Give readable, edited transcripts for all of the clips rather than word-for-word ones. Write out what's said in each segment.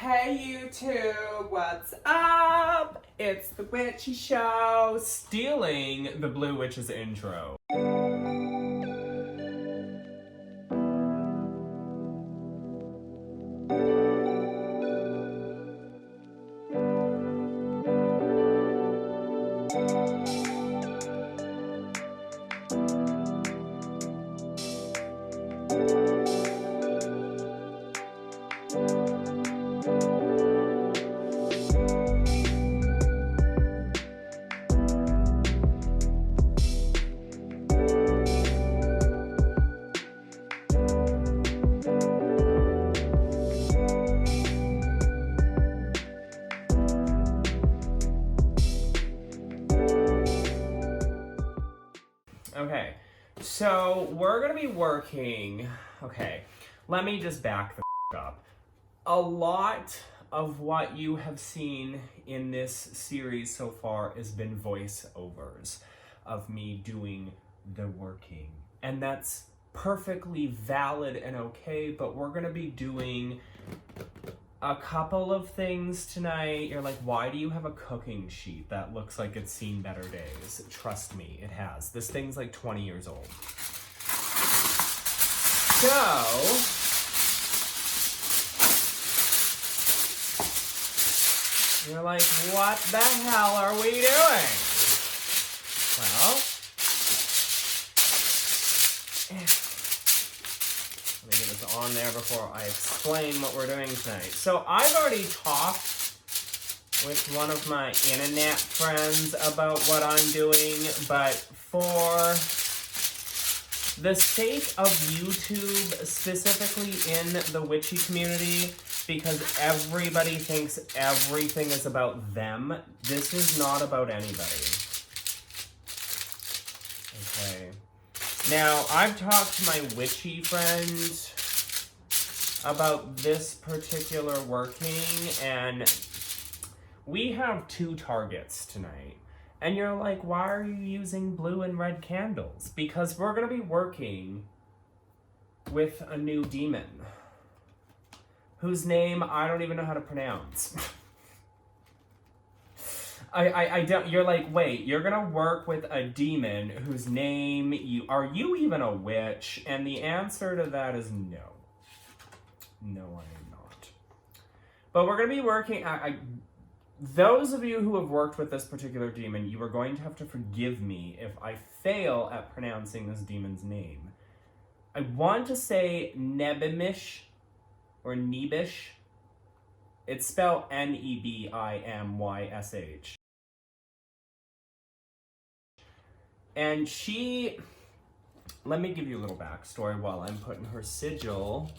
Hey YouTube, what's up? It's the Witchy Show, stealing the Blue Witch's intro. Okay, so we're gonna be working, let me just back the up. A lot of what you have seen in this series so far has been voiceovers of me doing the working. And that's perfectly valid and okay, but we're gonna be doing a couple of things tonight. You're like, why do you have a cooking sheet that looks like it's seen better days? Trust me, it has. This thing's like 20 years old. So, you're like, what the hell are we doing? Well, let me get this on there before I explain what we're doing tonight. So I've already talked with one of my internet friends about what I'm doing, but for the sake of YouTube, specifically in the witchy community, because everybody thinks everything is about them, this is not about anybody. Okay. Now, I've talked to my witchy friend about this particular working, and we have 2 targets tonight. And you're like, why are you using blue and red candles? Because we're going to be working with a new demon whose name I don't even know how to pronounce. I don't, you're like, wait, you're gonna work with a demon whose name are you even a witch? And the answer to that is no. No, I am not. But we're gonna be working, those of you who have worked with this particular demon, you are going to have to forgive me if I fail at pronouncing this demon's name. I want to say Nebimish, or Nebish. It's spelled Nebimysh. And she, let me give you a little backstory while I'm putting her sigil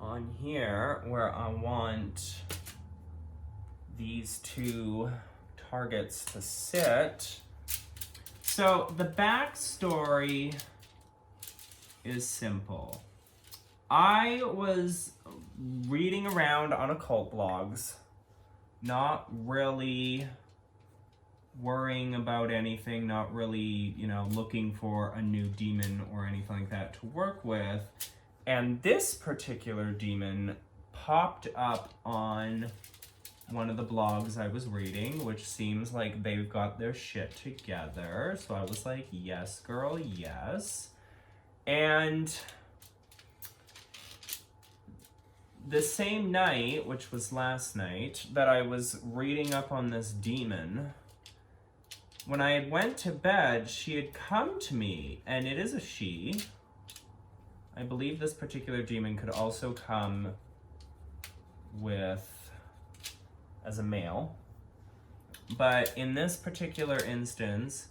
on here where I want these 2 targets to sit. So the backstory is simple. I was reading around on occult blogs, not really worrying about anything, not really, looking for a new demon or anything like that to work with. And this particular demon popped up on one of the blogs I was reading, which seems like they've got their shit together. So I was like, yes, girl, yes. And the same night, which was last night, that I was reading up on this demon, when I had went to bed, she had come to me, and it is a she. I believe this particular demon could also come as a male. But in this particular instance,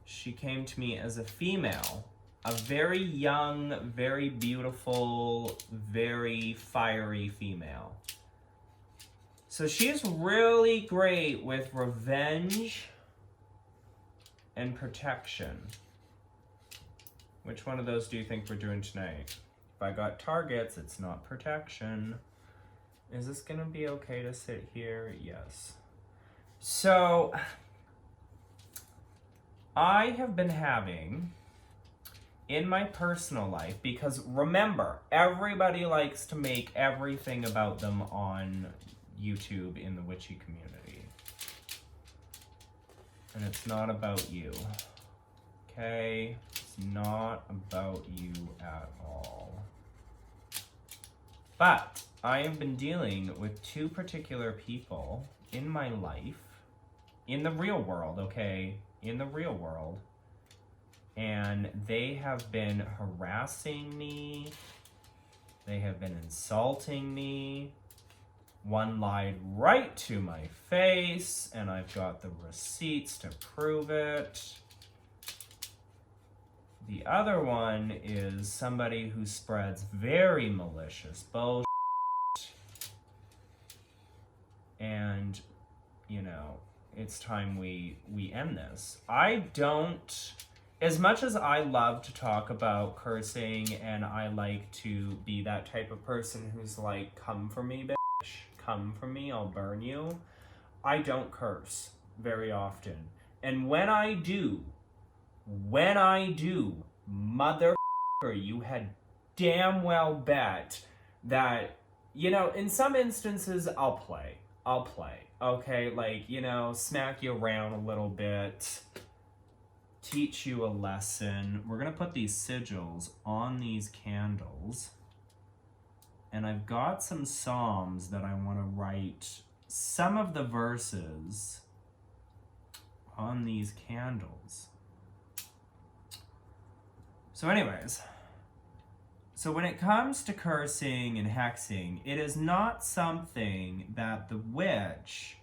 she came to me as a female. A very young, very beautiful, very fiery female. So she's really great with revenge and protection. Which one of those do you think we're doing tonight? If I got targets, it's not protection. Is this gonna be okay to sit here? Yes. So, I have been having in my personal life, because remember, everybody likes to make everything about them on YouTube in the witchy community. And it's not about you. Okay? It's not about you at all. But I have been dealing with two particular people in my life, in the real world, okay? In the real world. And they have been harassing me. They have been insulting me. One lied right to my face, and I've got the receipts to prove it. The other one is somebody who spreads very malicious bullshit. And, you know, it's time we end this. I don't, as much as I love to talk about cursing and I like to be that type of person who's like, come for me, bitch, come for me, I'll burn you, I don't curse very often. And when I do, motherfucker, you had damn well bet that, you know, in some instances, I'll play, okay? Like, you know, smack you around a little bit, teach you a lesson. We're gonna put these sigils on these candles, and I've got some psalms that I wanna write some of the verses on these candles. So anyways, so when it comes to cursing and hexing, it is not something that the witch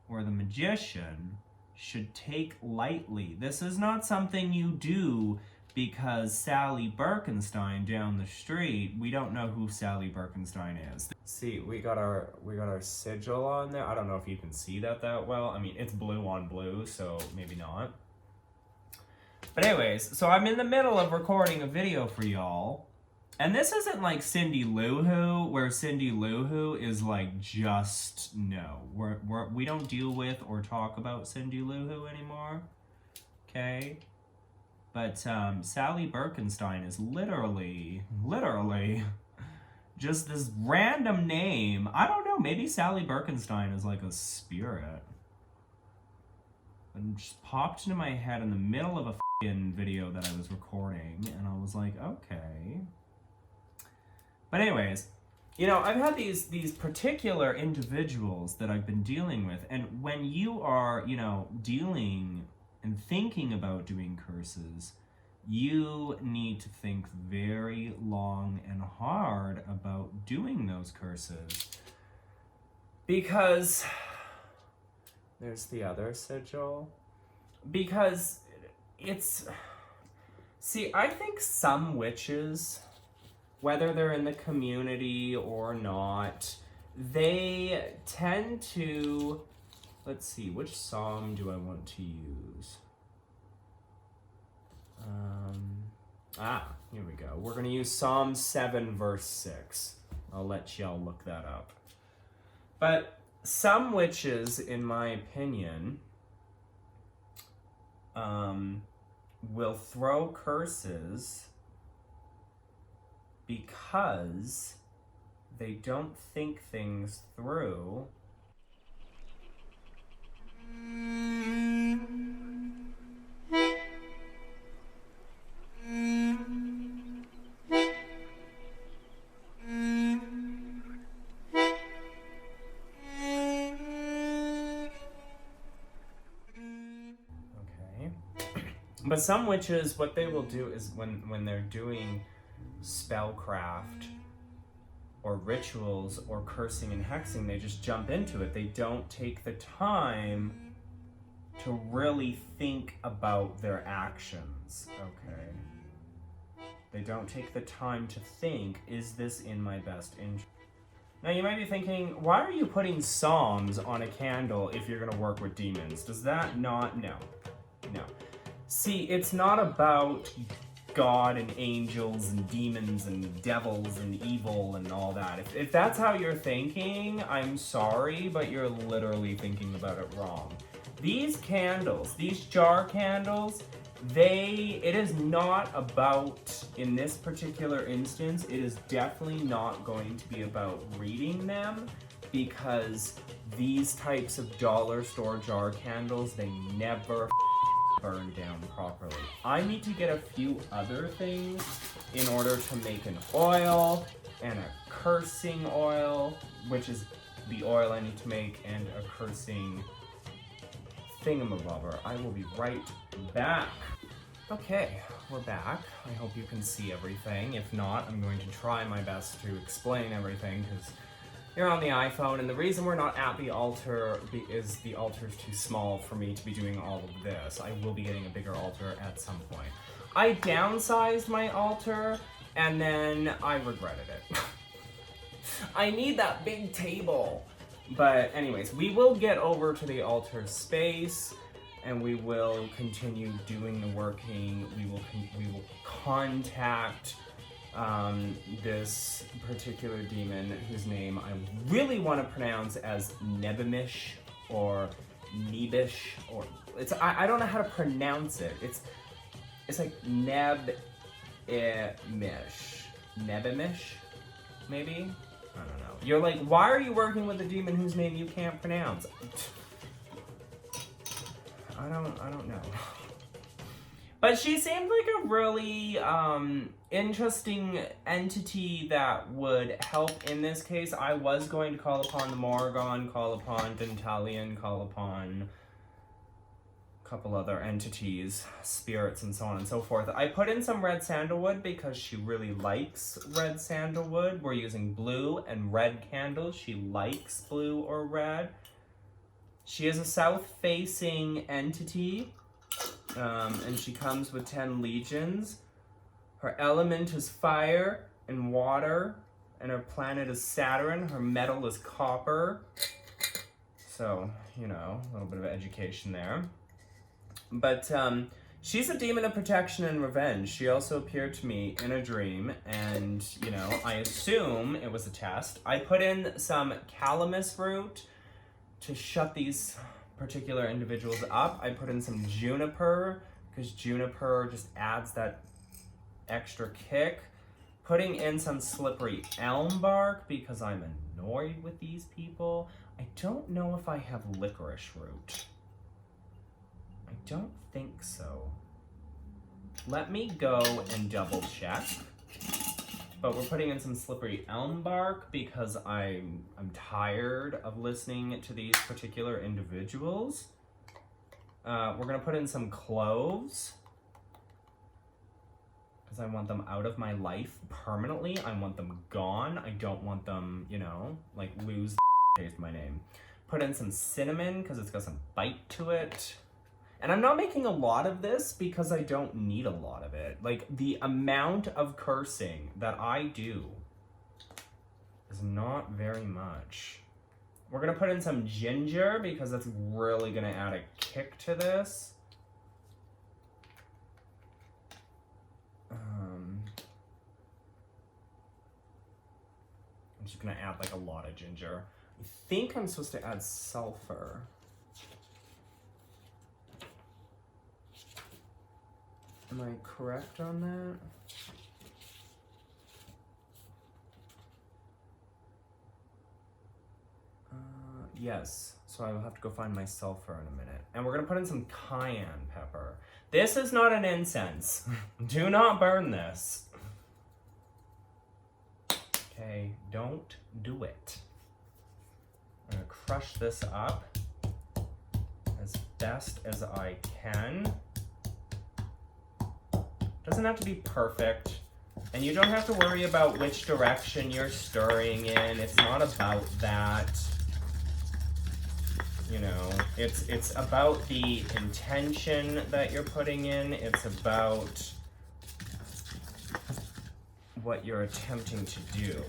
or the magician should take lightly. This is not something you do because Sally Birkenstein down the street, we don't know who Sally Birkenstein is. See, we got our sigil on there. I don't know if you can see that well. I mean, it's blue on blue, so maybe not. But anyways, so I'm in the middle of recording a video for y'all. And this isn't like Cindy Lou Who, where Cindy Lou Who is like just no. We don't deal with or talk about Cindy Lou Who anymore. Okay? But Sally Birkenstein is literally just this random name. I don't know, maybe Sally Birkenstein is like a spirit. And just popped into my head in the middle of a video that I was recording, and I was like, okay. But anyways, you know, I've had these particular individuals that I've been dealing with, and when you are, you know, dealing and thinking about doing curses, you need to think very long and hard about doing those curses. Because there's the other sigil. Because it's, see, I think some witches, whether they're in the community or not, they tend to, let's see, which psalm do I want to use? Here we go. We're going to use Psalm 7, verse 6. I'll let y'all look that up. But some witches, in my opinion, will throw curses because they don't think things through. But some witches, what they will do is when they're doing spellcraft or rituals or cursing and hexing, they just jump into it. They don't take the time to really think about their actions, okay? They don't take the time to think, is this in my best interest? Now you might be thinking, why are you putting psalms on a candle if you're gonna work with demons? Does that not? No. See, it's not about God and angels and demons and devils and evil and all that. If that's how you're thinking, I'm sorry, but you're literally thinking about it wrong. These candles, these jar candles, it is not about, in this particular instance, it is definitely not going to be about reading them, because these types of dollar store jar candles, they never burn down properly. I need to get a few other things in order to make an oil and a cursing oil, which is the oil I need to make, and a cursing thingamabobber. I will be right back. Okay, we're back. I hope you can see everything. If not, I'm going to try my best to explain everything, because you're on the iPhone, and the reason we're not at the altar is the altar's too small for me to be doing all of this. I will be getting a bigger altar at some point. I downsized my altar, and then I regretted it. I need that big table. But anyways, we will get over to the altar space, and we will continue doing the working. We will contact this particular demon, whose name I really want to pronounce as Nebimish or Nebish, or I don't know how to pronounce it. It's like Nebimish, maybe. I don't know. You're like, why are you working with a demon whose name you can't pronounce? I don't know. But she seemed like a really interesting entity that would help in this case. I was going to call upon the Morrigan, call upon Dentalian, call upon a couple other entities, spirits, and so on and so forth. I put in some red sandalwood because she really likes red sandalwood. We're using blue and red candles. She likes blue or red. She is a south-facing entity. And she comes with 10 legions. Her element is fire and water, and her planet is Saturn. Her metal is copper. So, you know, a little bit of education there. But she's a demon of protection and revenge. She also appeared to me in a dream, and, you know, I assume it was a test. I put in some calamus root to shut these particular individuals up. I put in some juniper, because juniper just adds that extra kick. Putting in some slippery elm bark, because I'm annoyed with these people. I don't know if I have licorice root. I don't think so. Let me go and double check. But we're putting in some slippery elm bark because I'm tired of listening to these particular individuals. We're gonna put in some cloves because I want them out of my life permanently. I want them gone. I don't want them, you know, like lose taste my name. Put in some cinnamon because it's got some bite to it. And I'm not making a lot of this because I don't need a lot of it. Like, the amount of cursing that I do is not very much. We're gonna put in some ginger because that's really gonna add a kick to this. I'm just gonna add like a lot of ginger. I think I'm supposed to add sulfur. Am I correct on that? Yes, so I will have to go find my sulfur in a minute. And we're gonna put in some cayenne pepper. This is not an incense. Do not burn this. Okay, don't do it. I'm gonna crush this up as best as I can. Doesn't have to be perfect, and you don't have to worry about which direction you're stirring in. It's not about that. You know, it's about the intention that you're putting in. It's about what you're attempting to do.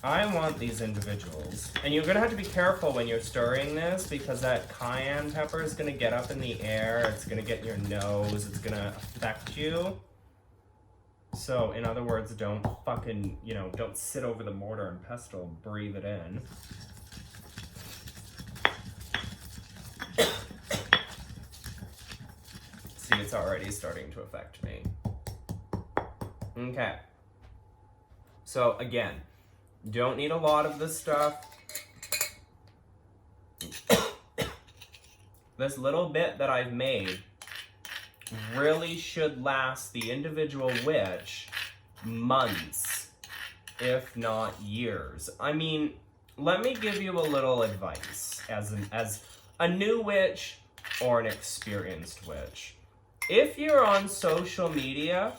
I want these individuals, and you're gonna have to be careful when you're stirring this because that cayenne pepper is gonna get up in the air, it's gonna get in your nose, it's gonna affect you. So, in other words, don't fucking, you know, don't sit over the mortar and pestle, breathe it in. it's already starting to affect me. Okay. So again, don't need a lot of this stuff. This little bit that I've made really should last the individual witch months, if not years. I mean, let me give you a little advice as a new witch or an experienced witch. If you're on social media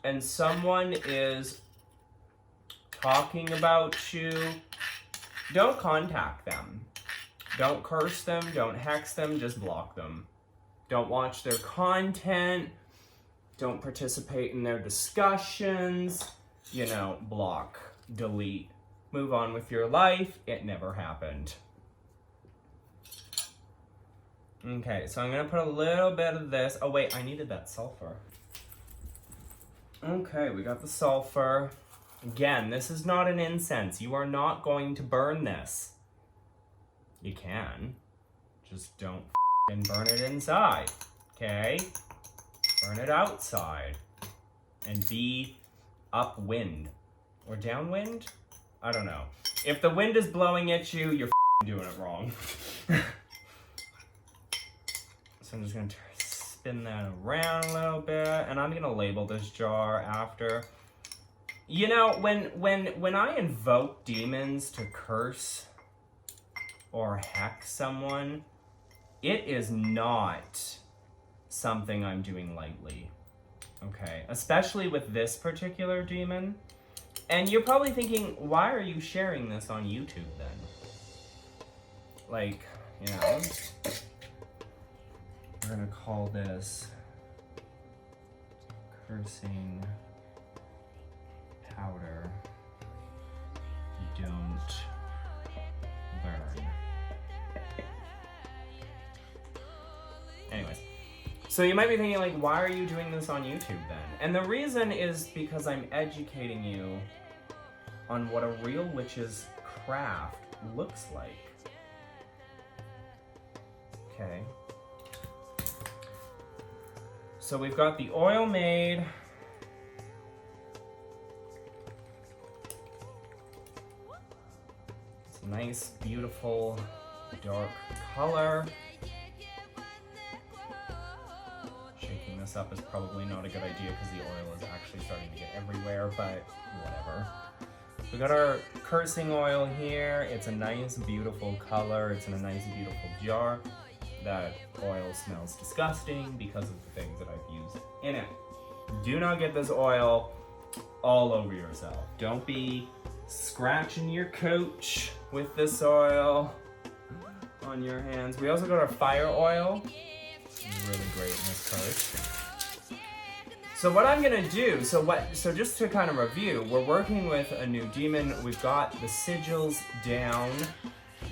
and someone is talking about you, don't contact them. Don't curse them, don't hex them, just block them. Don't watch their content, don't participate in their discussions, you know, block, delete, move on with your life. It never happened. Okay, so I'm gonna put a little bit of this. Oh wait, I needed that sulfur. Okay, we got the sulfur. Again, this is not an incense. You are not going to burn this. You can, just don't f***ing burn it inside, okay? Burn it outside and be upwind or downwind? I don't know. If the wind is blowing at you, you're f***ing doing it wrong. So I'm just gonna spin that around a little bit, and I'm gonna label this jar after. You know, when I invoke demons to curse or hex someone, it is not something I'm doing lightly, okay? Especially with this particular demon. And you're probably thinking, why are you sharing this on YouTube then? Like, you know, we're gonna call this cursing powder don't burn. Anyways, so you might be thinking, like, why are you doing this on YouTube then? And the reason is because I'm educating you on what a real witch's craft looks like. Okay. So we've got the oil made. It's a nice, beautiful, dark color. Shaking this up is probably not a good idea because the oil is actually starting to get everywhere, but whatever. We got our cursing oil here. It's a nice, beautiful color. It's in a nice, beautiful jar. That oil smells disgusting because of the things that I've used in it. Do not get this oil all over yourself. Don't be scratching your couch with this oil on your hands. We also got our fire oil. Really great in this purse. So what I'm gonna do, so just to kind of review, we're working with a new demon. We've got the sigils down.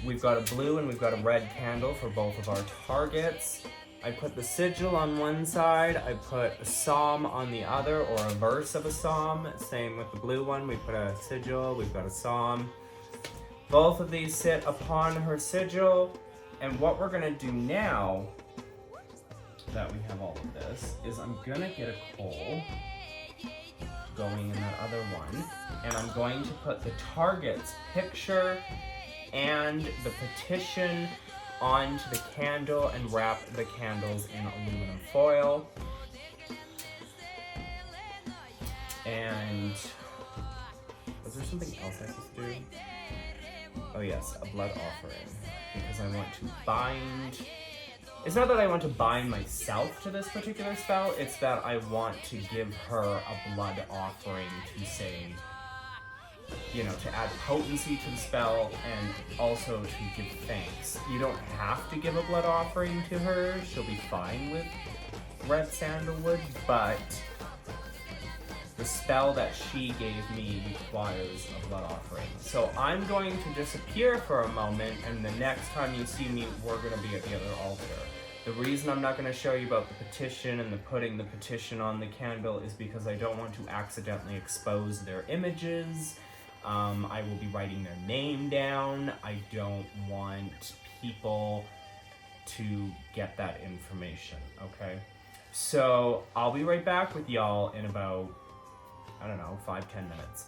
We've got a blue and we've got a red candle for both of our targets. I put the sigil on one side, I put a psalm on the other, or a verse of a psalm. Same with the blue one, we put a sigil, we've got a psalm. Both of these sit upon her sigil, and what we're gonna do now, that we have all of this, is I'm gonna get a coal going in that other one, and I'm going to put the target's picture and the petition onto the candle and wrap the candles in aluminum foil. And was there something else I supposed to do? Oh yes, a blood offering, because I want to bind. It's not that I want to bind myself to this particular spell, it's that I want to give her a blood offering to say, you know, to add potency to the spell and also to give thanks. You don't have to give a blood offering to her, she'll be fine with red sandalwood, but the spell that she gave me requires a blood offering. So I'm going to disappear for a moment, and the next time you see me, we're going to be at the other altar. The reason I'm not going to show you about the petition and the putting the petition on the candle is because I don't want to accidentally expose their images. I will be writing their name down. I don't want people to get that information, okay? So I'll be right back with y'all in about, I don't know, 5-10 minutes.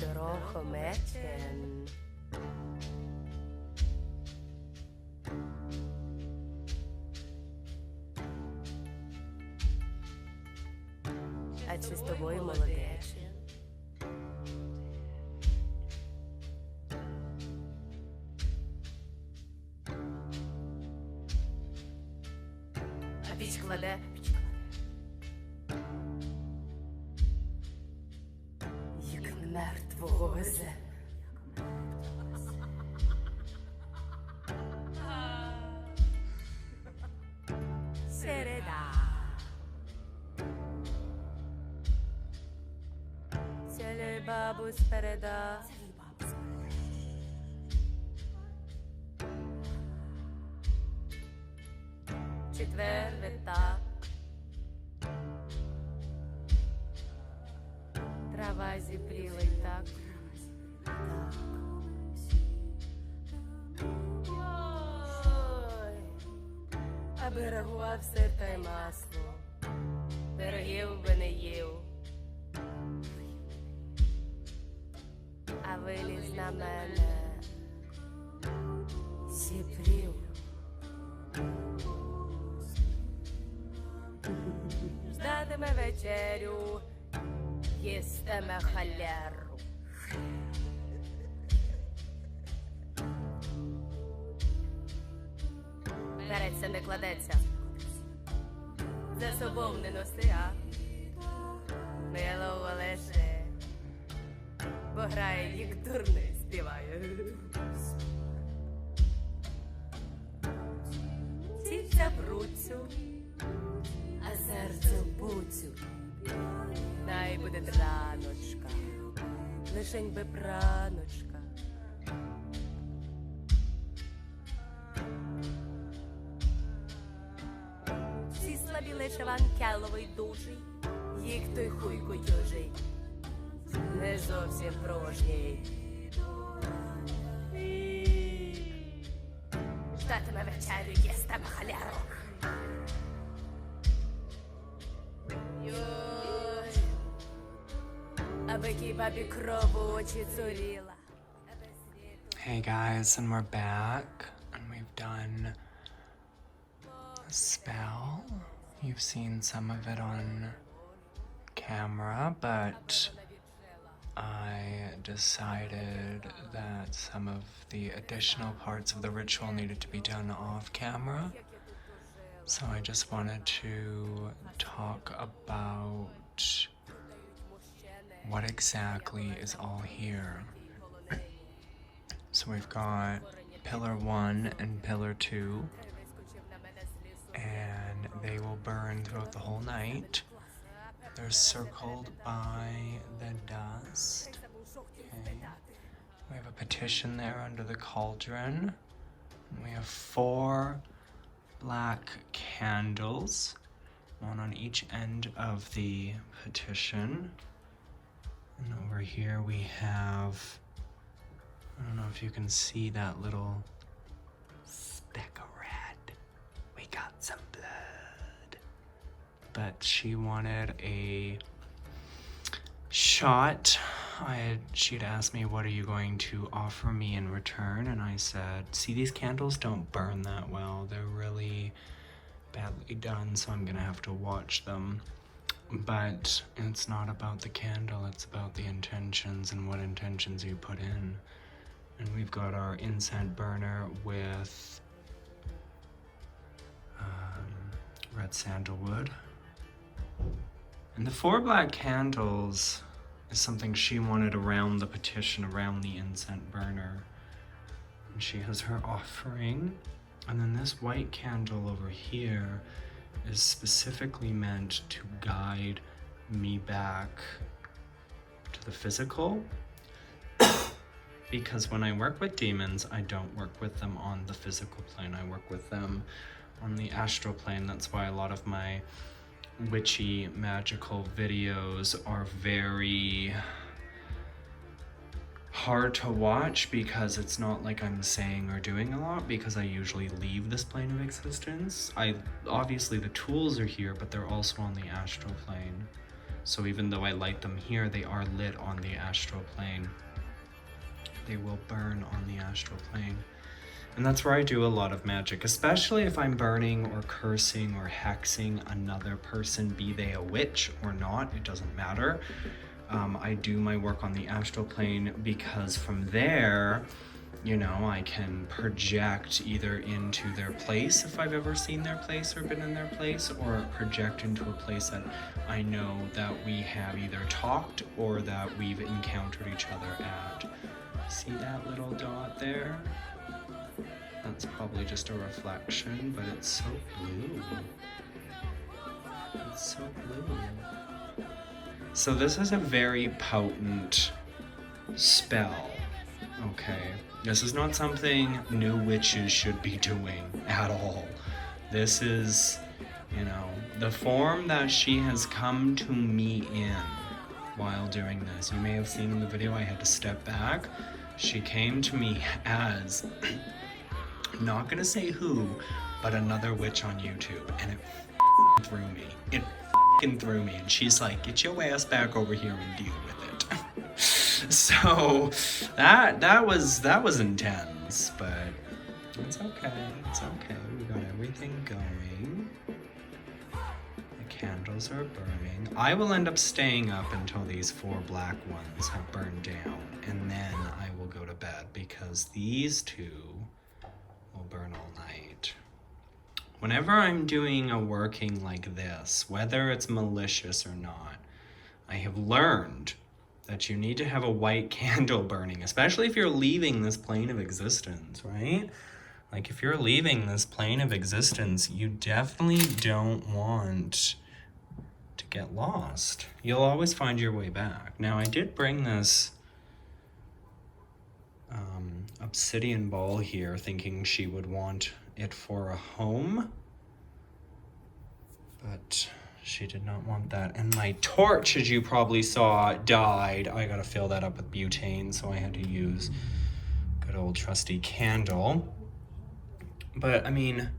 Trochę mecien. А чи з тобою молодець? А піч кладе? Як мертвого везе. Середа. Цілий бабусь переда. Четвер вита. Трава зіпріла й так. Ой, а берегував сир та й масло. Пирогів би не їв. А виліз на мене зіпрів. Ждатиме вечерю, їстиме халяру. Береться, не кладеться. За собою не носи, а мило лише, бо грає, як дурний співає. Цівця бруцю, а серце в буцю. Дай буде драночка, лишень би праночка. Всі слабі лише ванкеловий дужий, їх той хуйко тюжий, не зовсім порожній. Ждатиме вечерю, їстиме халяру. Hey guys, and we're back, and we've done a spell. You've seen some of it on camera, but I decided that some of the additional parts of the ritual needed to be done off camera. So I just wanted to talk about what exactly is all here. So we've got pillar 1 and pillar 2, and they will burn throughout the whole night. They're circled by the dust. Okay. We have a petition there under the cauldron. And we have 4 black candles, one on each end of the petition. And over here we have, I don't know if you can see that little speck of red. We got some blood. But she wanted a shot. She'd asked me, what are you going to offer me in return? And I said, see, these candles don't burn that well. They're really badly done, so I'm gonna have to watch them. But it's not about the candle, it's about the intentions and what intentions you put in. And we've got our incense burner with red sandalwood. And the 4 black candles is something she wanted around the petition, around the incense burner. And she has her offering. And then this white candle over here is specifically meant to guide me back to the physical. Because when I work with demons, I don't work with them on the physical plane. I work with them on the astral plane. That's why a lot of my witchy, magical videos are very hard to watch, because it's not like I'm saying or doing a lot, because I usually leave this plane of existence. Obviously the tools are here, but they're also on the astral plane. So even though I light them here, they are lit on the astral plane. They will burn on the astral plane. And that's where I do a lot of magic, especially if I'm burning or cursing or hexing another person, be they a witch or not, it doesn't matter. I do my work on the astral plane because from there, you know, I can project either into their place if I've ever seen their place or been in their place, or project into a place that I know that we have either talked or that we've encountered each other at. See that little dot there? That's probably just a reflection, but it's so blue. It's so blue. So this is a very potent spell, okay? This is not something new witches should be doing at all. This is, you know, the form that she has come to me in while doing this. You may have seen in the video I had to step back. She came to me as, not gonna say who, but another witch on YouTube, and it threw me. It threw me, and she's like, get your ass back over here and deal with it. So that was intense, but it's okay. It's okay. We got everything going. The candles are burning. I will end up staying up until these 4 black ones have burned down, and then I will go to bed because these 2 will burn all night. Whenever I'm doing a working like this, whether it's malicious or not, I have learned that you need to have a white candle burning, especially if you're leaving this plane of existence, right? Like if you're leaving this plane of existence, you definitely don't want to get lost. You'll always find your way back. Now I did bring this obsidian ball here thinking she would want it for a home, but she did not want that. And my torch, as you probably saw, died. I gotta fill that up with butane, so I had to use good old trusty candle. But I mean,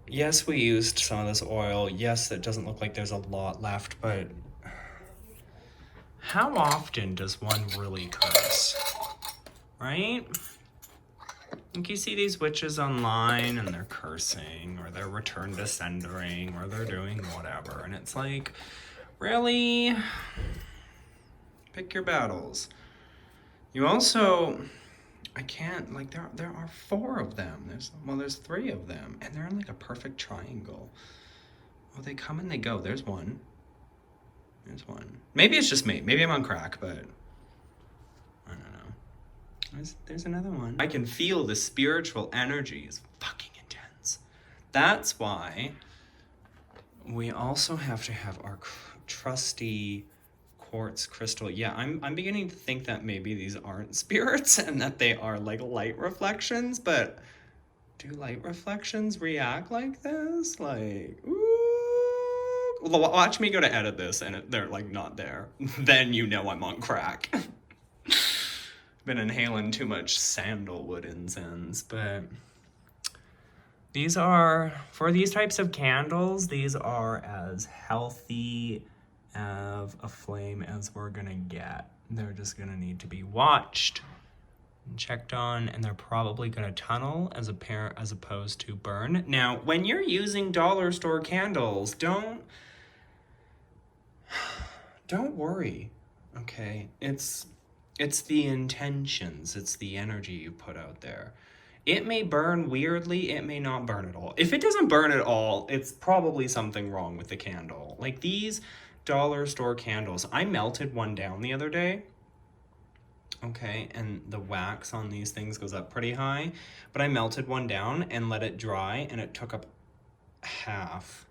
yes, we used some of this oil. Yes, it doesn't look like there's a lot left, but how often does one really curse? Right? Like you see these witches online and they're cursing or they're return to sendering or they're doing whatever. And it's like, really? Pick your battles. You also, I can't, like there are 4 of them. There's 3 of them and they're in like a perfect triangle. Well, they come and they go. There's one. There's one. Maybe it's just me. Maybe I'm on crack, but I don't know. There's another one. I can feel the spiritual energy is fucking intense. That's why we also have to have our trusty quartz crystal. Yeah, I'm beginning to think that maybe these aren't spirits and that they are like light reflections, but do light reflections react like this? Like, ooh. Watch me go to edit this and they're like not there. Then you know I'm on crack. Been inhaling too much sandalwood incense, but these are, for these types of candles, these are as healthy of a flame as we're gonna get. They're just gonna need to be watched and checked on, and they're probably gonna tunnel as opposed to burn. Now, when you're using dollar store candles, don't worry, okay? It's the intentions, it's the energy you put out there. It may burn weirdly, it may not burn at all. If it doesn't burn at all, it's probably something wrong with the candle. Like these dollar store candles, I melted one down the other day, okay, and the wax on these things goes up pretty high, but I melted one down and let it dry, and it took up half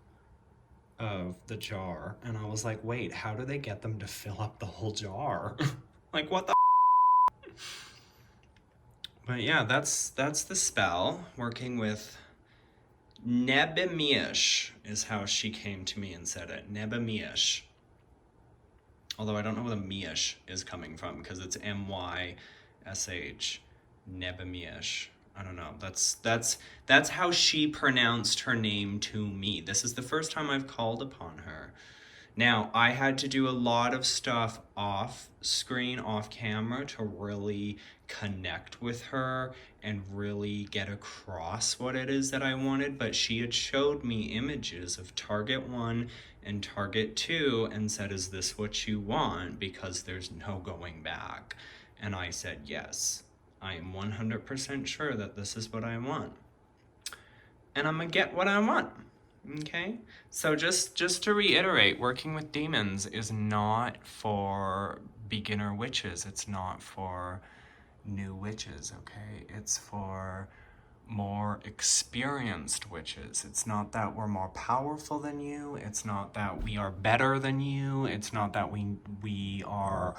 of the jar, and I was like, wait, how do they get them to fill up the whole jar? Like, what the But yeah, that's the spell. Working with Nebemish is how she came to me and said it. Nebemish. Although I don't know where the Mish is coming from because it's M-Y-S-H. Nebemish. I don't know. That's how she pronounced her name to me. This is the first time I've called upon her. Now, I had to do a lot of stuff off screen, off camera, to really connect with her and really get across what it is that I wanted. But she had showed me images of Target 1 and Target 2 and said, is this what you want? Because there's no going back. And I said, yes, I am 100% sure that this is what I want. And I'm gonna get what I want. Okay, so just to reiterate, working with demons is not for beginner witches. It's not for new witches, okay? It's for more experienced witches. It's not that we're more powerful than you. It's not that we are better than you. It's not that we are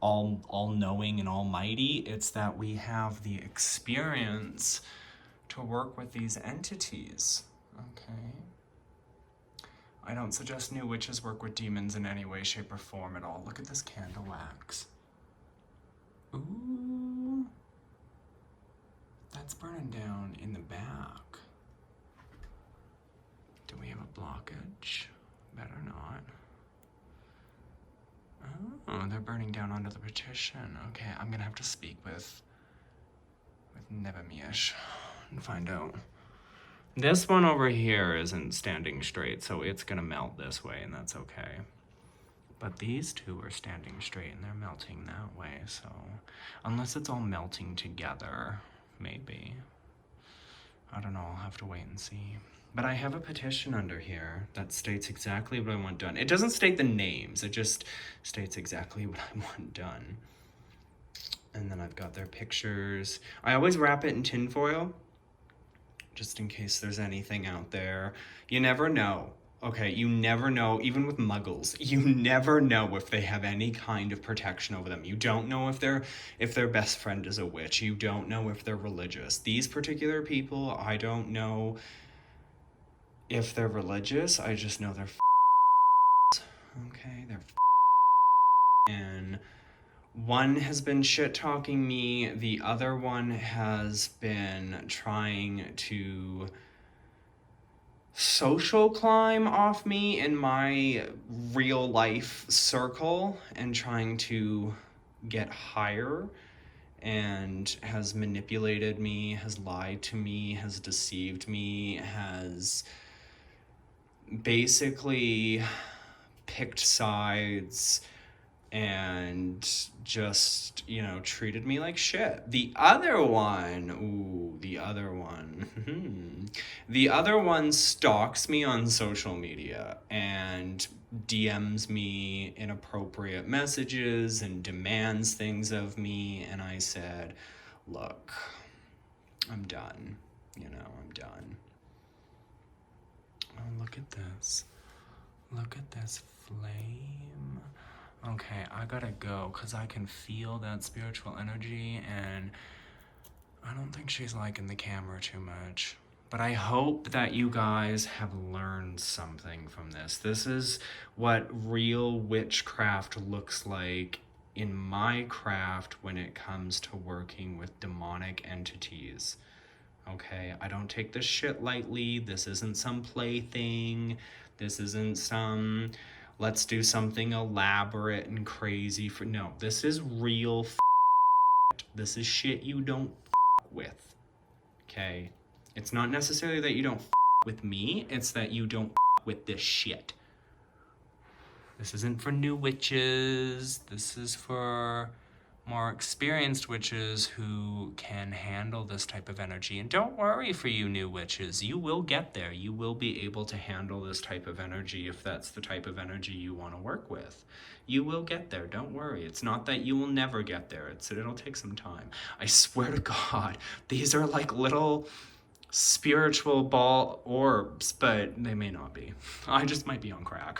all knowing and almighty. It's that we have the experience to work with these entities, okay? I don't suggest new witches work with demons in any way, shape, or form at all. Look at this candle wax. Ooh. That's burning down in the back. Do we have a blockage? Better not. Oh, they're burning down onto the petition. Okay, I'm gonna have to speak with Nevermish and find out. This one over here isn't standing straight, so it's gonna melt this way, and that's okay. But these two are standing straight, and they're melting that way, so... Unless it's all melting together, maybe. I don't know, I'll have to wait and see. But I have a petition under here that states exactly what I want done. It doesn't state the names, it just states exactly what I want done. And then I've got their pictures. I always wrap it in tinfoil, just in case there's anything out there. You never know, okay? You never know, even with muggles, you never know if they have any kind of protection over them. You don't know if their best friend is a witch. You don't know if they're religious. These particular people, I don't know if they're religious. I just know they're okay? They're and one has been shit-talking me, the other one has been trying to social climb off me in my real life circle and trying to get higher, and has manipulated me, has lied to me, has deceived me, has basically picked sides and just, you know, treated me like shit. The other one stalks me on social media and DMs me inappropriate messages and demands things of me, and I said, look, I'm done. You know, I'm done. Oh, look at this. Look at this flame. Okay, I gotta go because I can feel that spiritual energy, and I don't think she's liking the camera too much. But I hope that you guys have learned something from this. This is what real witchcraft looks like in my craft when it comes to working with demonic entities. Okay, I don't take this shit lightly. This isn't some plaything. This isn't some... let's do something elaborate and crazy for... No, this is real This is shit you don't with, okay? It's not necessarily that you don't with me, it's that you don't with this shit. This isn't for new witches. This is for more experienced witches who can handle this type of energy. And don't worry for you new witches, you will get there. You will be able to handle this type of energy if that's the type of energy you want to work with. You will get there, don't worry. It's not that you will never get there, it'll take some time. I swear to God, these are like little spiritual ball orbs, but they may not be. I just might be on crack.